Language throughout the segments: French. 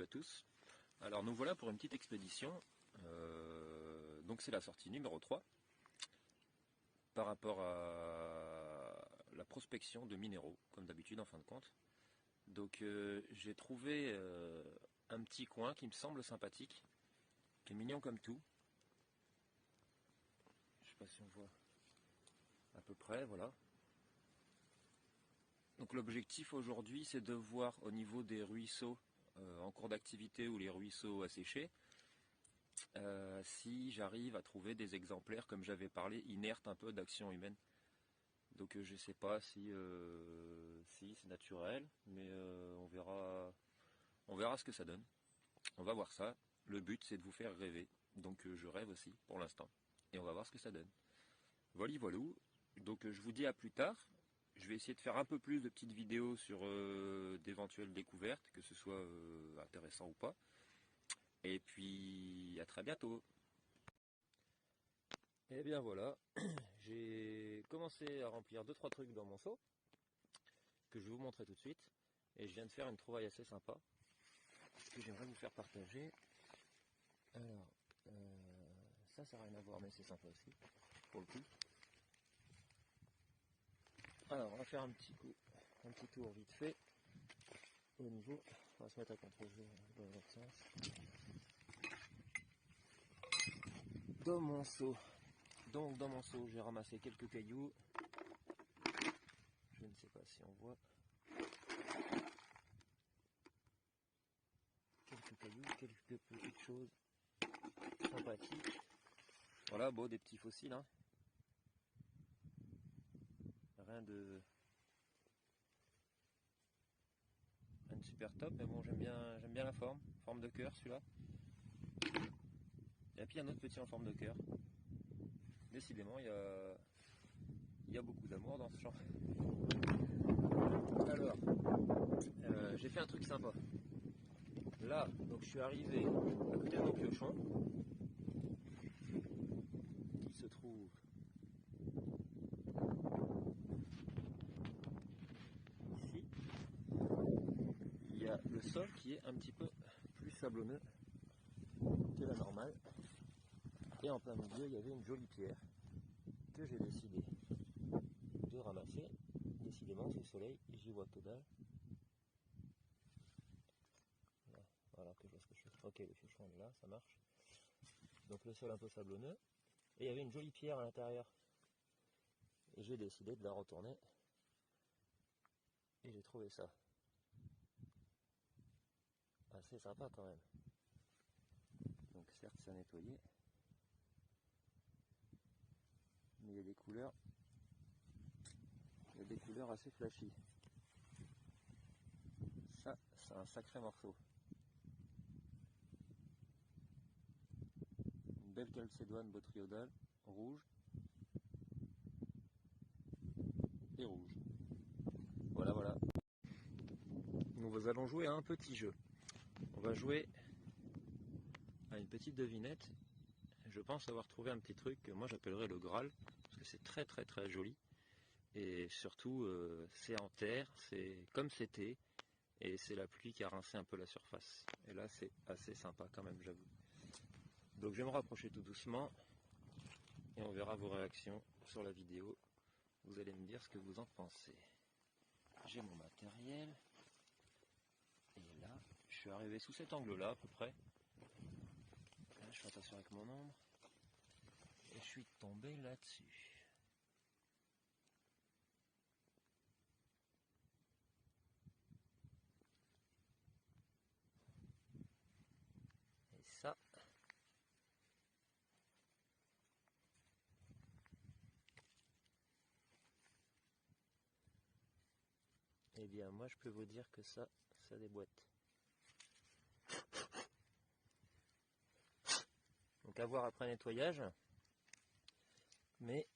salut à tous. Alors nous voilà pour une petite expédition. Donc c'est la sortie numéro 3 par rapport à la prospection de minéraux, comme d'habitude en fin de compte. Donc j'ai trouvé un petit coin qui me semble sympathique, qui est mignon comme tout. Je sais pas si on voit à peu près, voilà. Donc l'objectif aujourd'hui, c'est de voir au niveau des ruisseaux en cours d'activité ou les ruisseaux asséchés, si j'arrive à trouver des exemplaires, comme j'avais parlé, inertes un peu d'action humaine. Donc je sais pas si c'est naturel, mais on verra ce que ça donne. On va voir ça. Le but, c'est de vous faire rêver. Donc je rêve aussi pour l'instant. Et on va voir ce que ça donne. Voilà, voilou. Donc je vous dis à plus tard. Je vais essayer de faire un peu plus de petites vidéos sur d'éventuelles découvertes, que ce soit intéressant ou pas. Et puis à très bientôt. Et bien voilà, j'ai commencé à remplir 2-3 trucs dans mon seau, que je vais vous montrer tout de suite. Et je viens de faire une trouvaille assez sympa, que j'aimerais vous faire partager. Alors, ça n'a rien à voir, mais c'est sympa aussi, pour le coup. Alors, on va faire un petit tour vite fait. Au niveau, on va se mettre à contre-jour dans l'autre sens. Dans mon seau. Donc, dans mon seau, j'ai ramassé quelques cailloux. Je ne sais pas si on voit. Quelques cailloux, quelques petites choses sympathiques. Voilà, bon, des petits fossiles, hein. Rien de super top, mais bon, j'aime bien la forme de cœur celui-là. Et puis un autre petit en forme de cœur. Décidément, il y a beaucoup d'amour dans ce champ. Alors, j'ai fait un truc sympa. Là, donc je suis arrivé à côté de mon piochon, qui se trouve ici. Il y a le sol qui est un petit peu plus sablonneux que la normale. Et en plein milieu, il y avait une jolie pierre que j'ai décidé de ramasser. Décidément, c'est le soleil, j'y vois que dalle. Voilà, que je vois ce que je fais. Ok, le piochon est là, ça marche. Donc le sol un peu sablonneux. Et il y avait une jolie pierre à l'intérieur. Et j'ai décidé de la retourner. Et j'ai trouvé ça assez sympa quand même. Donc certes, c'est à nettoyer. Mais il y a des couleurs. Il y a des couleurs assez flashy. Ça, c'est un sacré morceau. Une belle calcédoine botriodale, rouge et rouge. Voilà, voilà. Nous allons jouer à un petit jeu. On va jouer à une petite devinette. Je pense avoir trouvé un petit truc que moi j'appellerais le Graal, parce que c'est très très très joli. Et surtout, c'est en terre, c'est comme c'était, et c'est la pluie qui a rincé un peu la surface. Et là, c'est assez sympa quand même, j'avoue. Donc je vais me rapprocher tout doucement, et on verra vos réactions sur la vidéo. Vous allez me dire ce que vous en pensez. J'ai mon matériel, et là, je suis arrivé sous cet angle-là à peu près. Là, je fais attention avec mon ombre, et je suis tombé là-dessus. Et ça, eh bien moi je peux vous dire que ça déboîte. Donc à voir après nettoyage, mais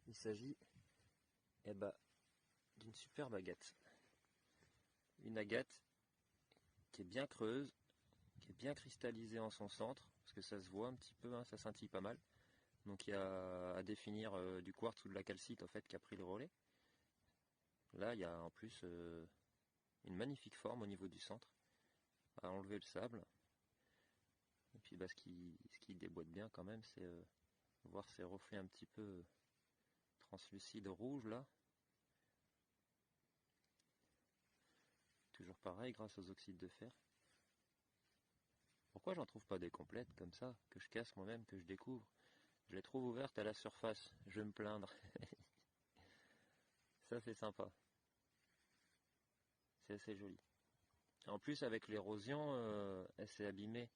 il s'agit d'une superbe agate. Une agate qui est bien creuse, qui est bien cristallisée en son centre, parce que ça se voit un petit peu, hein, ça scintille pas mal. Donc il y a à définir du quartz ou de la calcite en fait qui a pris le relais. Là il y a en plus une magnifique forme au niveau du centre. à enlever le sable. Et puis bah, ce qui déboîte bien quand même, c'est voir ces reflets un petit peu translucides rouges là. Toujours pareil grâce aux oxydes de fer. Pourquoi j'en trouve pas des complètes comme ça, que je casse moi-même, que je découvre? Je les trouve ouvertes à la surface, je vais me plaindre. Ça c'est sympa. C'est assez joli. En plus avec l'érosion, elle s'est abîmée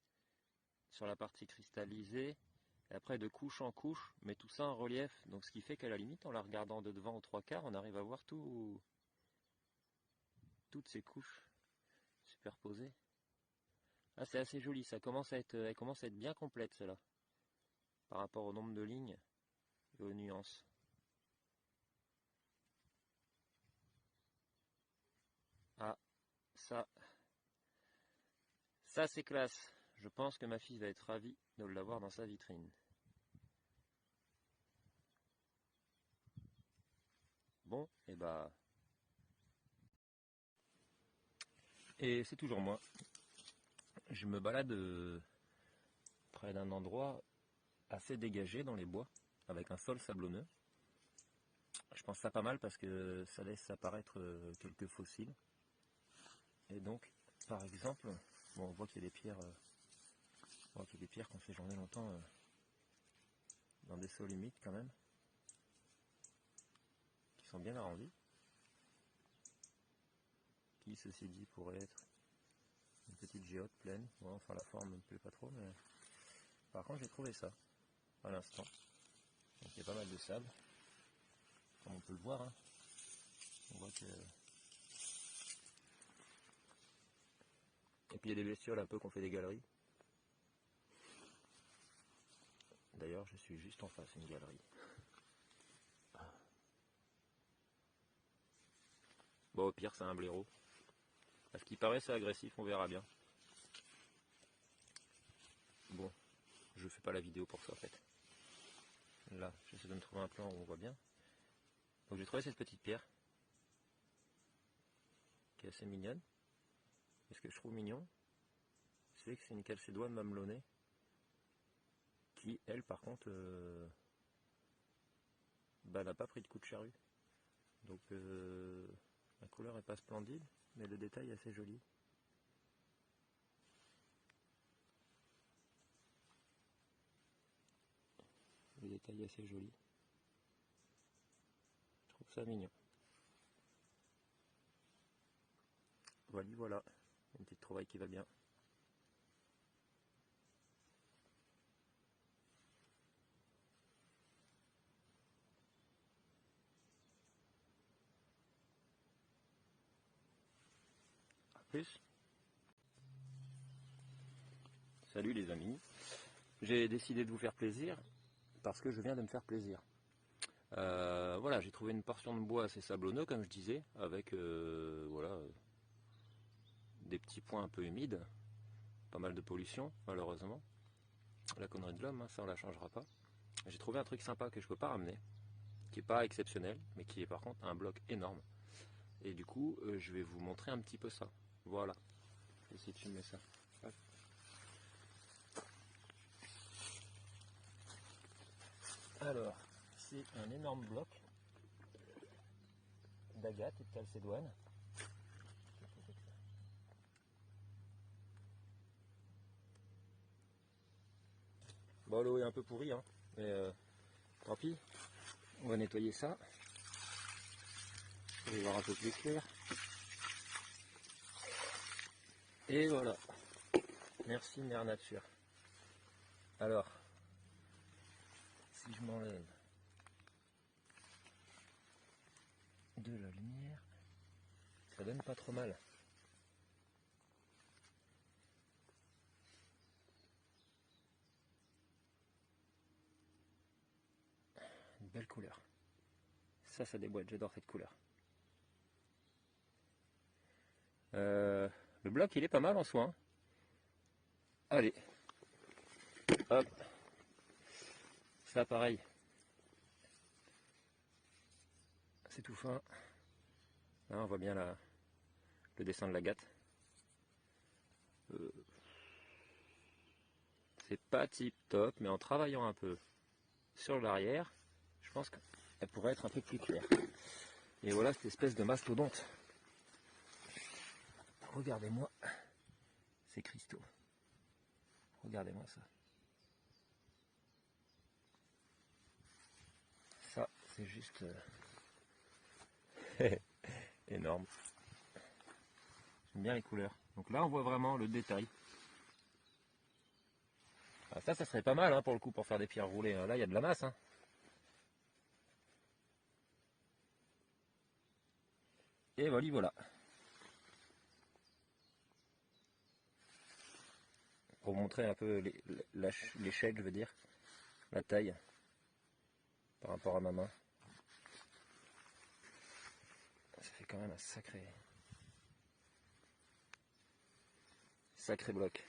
sur la partie cristallisée, et après de couche en couche, mais tout ça en relief. Donc ce qui fait qu'à la limite, en la regardant de devant aux trois quarts, on arrive à voir toutes ces couches superposées. Ah, c'est assez joli, ça commence à être, elle commence à être bien complète celle-là, par rapport au nombre de lignes et aux nuances. Ah, ça c'est classe. Je pense que ma fille va être ravie de l'avoir dans sa vitrine. Bon, et bah... Et c'est toujours moi. Je me balade près d'un endroit assez dégagé dans les bois, avec un sol sablonneux. Je pense ça pas mal parce que ça laisse apparaître quelques fossiles. Et donc, par exemple, bon, on voit qu'il y a des pierres, qui ont séjourné longtemps dans des sols humides quand même, qui sont bien arrondis, qui ceci dit pourrait être une petite géote pleine. Bon, enfin la forme ne me plaît pas trop, mais par contre j'ai trouvé ça à l'instant. Donc il y a pas mal de sable, comme on peut le voir. Hein. On voit que... Et puis il y a des bestioles un peu qu'on fait des galeries. D'ailleurs je suis juste en face d'une galerie. Bon au pire c'est un blaireau. À ce qui paraît c'est agressif, on verra bien. Bon, je fais pas la vidéo pour ça en fait. Là, j'essaie de me trouver un plan où on voit bien. Donc j'ai trouvé cette petite pierre qui est assez mignonne. Et ce que je trouve mignon, c'est que c'est une calcédoine mamelonnée qui, elle, par contre, bah, n'a pas pris de coup de charrue. Donc la couleur est pas splendide, mais le détail est assez joli. Le détail est assez joli. Je trouve ça mignon. Voilà, une petite trouvaille qui va bien. A plus. Salut les amis. J'ai décidé de vous faire plaisir parce que je viens de me faire plaisir. Voilà, j'ai trouvé une portion de bois assez sablonneux, comme je disais, avec voilà, des petits points un peu humides, pas mal de pollution, malheureusement. La connerie de l'homme, hein, ça on la changera pas. J'ai trouvé un truc sympa que je peux pas ramener, qui est pas exceptionnel, mais qui est par contre un bloc énorme. Et du coup, je vais vous montrer un petit peu ça. Voilà. Je vais essayer de filmer ça. Hop. Alors, c'est un énorme bloc d'agate et de calcédoine. Bon, l'eau est un peu pourrie, hein, mais tant pis. On va nettoyer ça. On va y voir un peu plus clair. Et voilà. Merci Mère Nature. Alors, si je m'enlève de la lumière, ça donne pas trop mal. Une belle couleur. Ça déboîte, j'adore cette couleur. Le bloc il est pas mal en soi. Hein. Allez. Hop. Ça pareil. C'est tout fin. Là on voit bien le dessin de l'agate. c'est pas tip top, mais en travaillant un peu sur l'arrière, je pense qu'elle pourrait être un peu plus claire. Et voilà cette espèce de mastodonte. Regardez-moi ces cristaux. Regardez-moi ça. Ça, c'est juste énorme. J'aime bien les couleurs. Donc là, on voit vraiment le détail. Ah, ça serait pas mal hein, pour le coup pour faire des pierres roulées. Là, il y a de la masse. Hein. Et voilà. Pour montrer un peu l'échelle, je veux dire, la taille par rapport à ma main. Ça fait quand même un sacré bloc.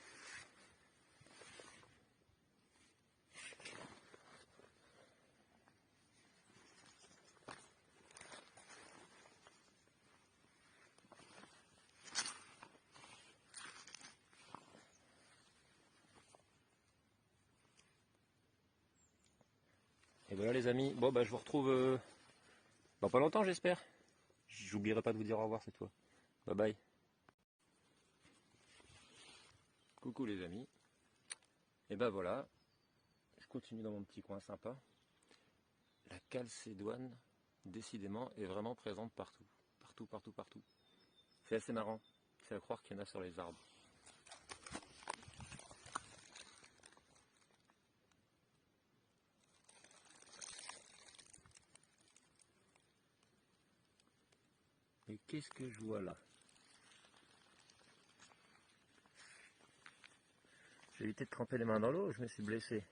Et voilà les amis, bon je vous retrouve dans pas longtemps j'espère. J'oublierai pas de vous dire au revoir cette fois. Bye bye. Coucou les amis. Et voilà, je continue dans mon petit coin sympa. La calcédoine, décidément, est vraiment présente partout. Partout. C'est assez marrant. C'est à croire qu'il y en a sur les arbres. Et qu'est-ce que je vois là? J'ai évité de tremper les mains dans l'eau, je me suis blessé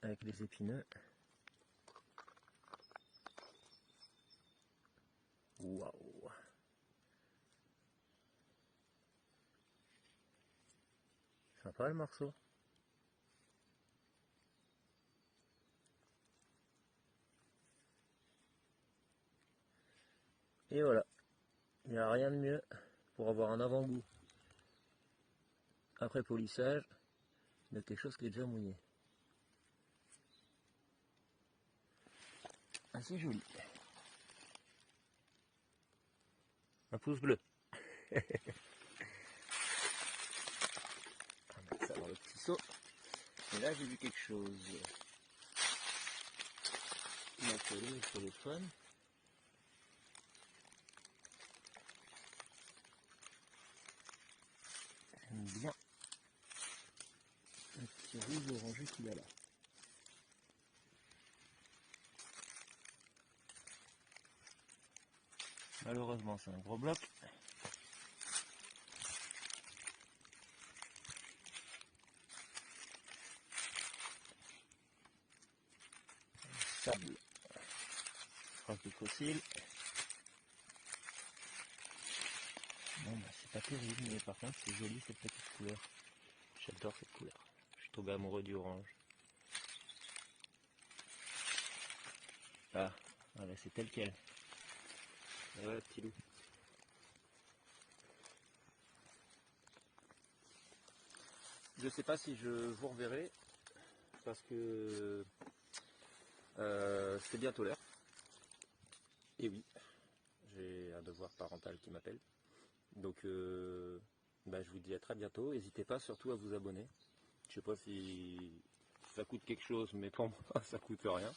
avec les épineux. Waouh! Sympa le morceau. Et voilà, il n'y a rien de mieux pour avoir un avant-goût après polissage de quelque chose qui est déjà mouillé. Assez joli. Un pouce bleu. On va mettre ça dans le petit seau. Et là j'ai vu quelque chose. Il m'a collé le téléphone. J'aime bien le petit rouge orangé qu'il y a là. Malheureusement c'est un gros bloc. Sable. Trace de fossile. Bon c'est pas terrible mais par contre c'est joli cette petite couleur. J'adore cette couleur. Je suis tombé amoureux du orange. Ah, voilà, c'est tel quel. Et voilà, petit loup. Je sais pas si je vous reverrai parce que c'est bientôt l'heure. Et oui, j'ai un devoir parental qui m'appelle. Donc je vous dis à très bientôt. N'hésitez pas surtout à vous abonner. Je sais pas si ça coûte quelque chose, mais pour moi ça coûte rien.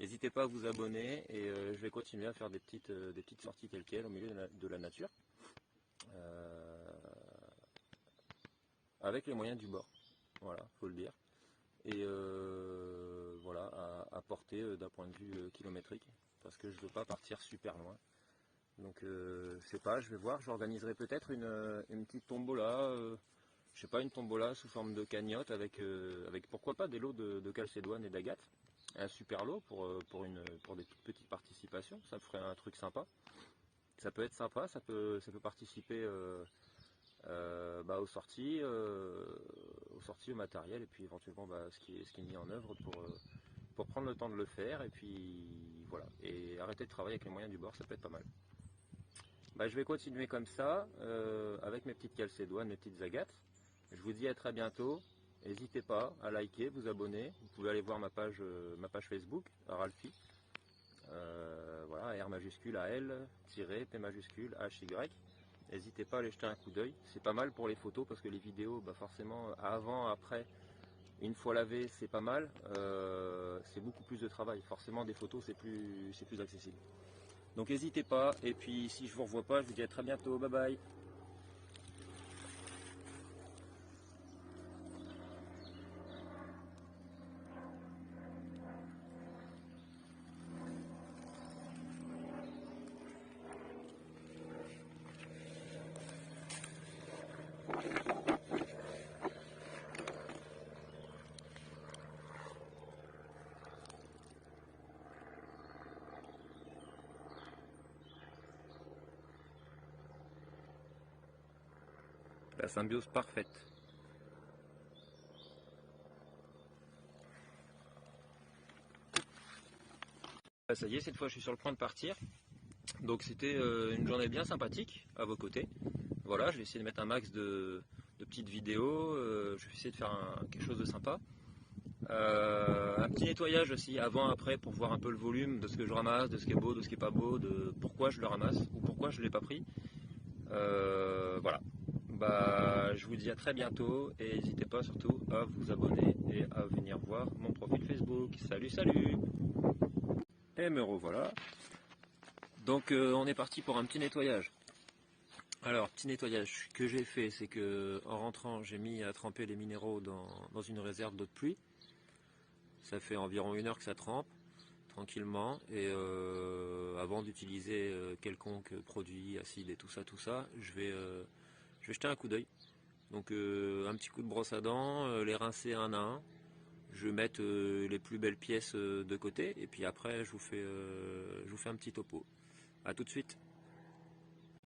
N'hésitez pas à vous abonner et je vais continuer à faire des petites sorties telles quelles au milieu de la nature. Avec les moyens du bord. Voilà, faut le dire. Et voilà, à portée d'un point de vue kilométrique. Parce que je veux pas partir super loin. Donc je sais pas, je vais voir, j'organiserai peut-être une petite tombola, je sais pas, une tombola sous forme de cagnotte avec pourquoi pas des lots de calcédoine et d'agate. Un super lot pour des toutes petites participations, ça me ferait un truc sympa. Ça peut être sympa, ça peut participer aux sorties, au matériel et puis éventuellement ce qui est mis en œuvre pour prendre le temps de le faire et puis voilà. Et arrêter de travailler avec les moyens du bord, ça peut être pas mal. Je vais continuer comme ça, avec mes petites calcédoines, mes petites agates. Je vous dis à très bientôt N'hésitez pas à liker, vous abonner. Vous pouvez aller voir ma page Facebook, Ralphie. Voilà, R majuscule A L, P majuscule H Y. N'hésitez pas à aller jeter un coup d'œil. C'est pas mal pour les photos parce que les vidéos, bah forcément, avant, après, une fois lavé, c'est pas mal. C'est beaucoup plus de travail. Forcément, des photos, c'est plus accessible. Donc n'hésitez pas. Et puis, si je vous revois pas, je vous dis à très bientôt. Bye bye. La symbiose parfaite. Ça y est, cette fois je suis sur le point de partir. Donc c'était une journée bien sympathique à vos côtés. Voilà, je vais essayer de mettre un max de petites vidéos. Je vais essayer de faire quelque chose de sympa. Un petit nettoyage aussi avant-après pour voir un peu le volume de ce que je ramasse, de ce qui est beau, de ce qui est pas beau, de pourquoi je le ramasse ou pourquoi je ne l'ai pas pris. Voilà. Bah, je vous dis à très bientôt et n'hésitez pas surtout à vous abonner et à venir voir mon profil Facebook. Salut, salut! Et me revoilà. Donc on est parti pour un petit nettoyage. Alors, petit nettoyage que j'ai fait, c'est que en rentrant, j'ai mis à tremper les minéraux dans une réserve d'eau de pluie. Ça fait environ 1 heure que ça trempe, tranquillement. Et avant d'utiliser quelconque produit acide et tout ça, je vais jeter un coup d'œil. Donc un petit coup de brosse à dents, les rincer un à un. Je vais mettre les plus belles pièces de côté et puis après je vous fais un petit topo. A tout de suite.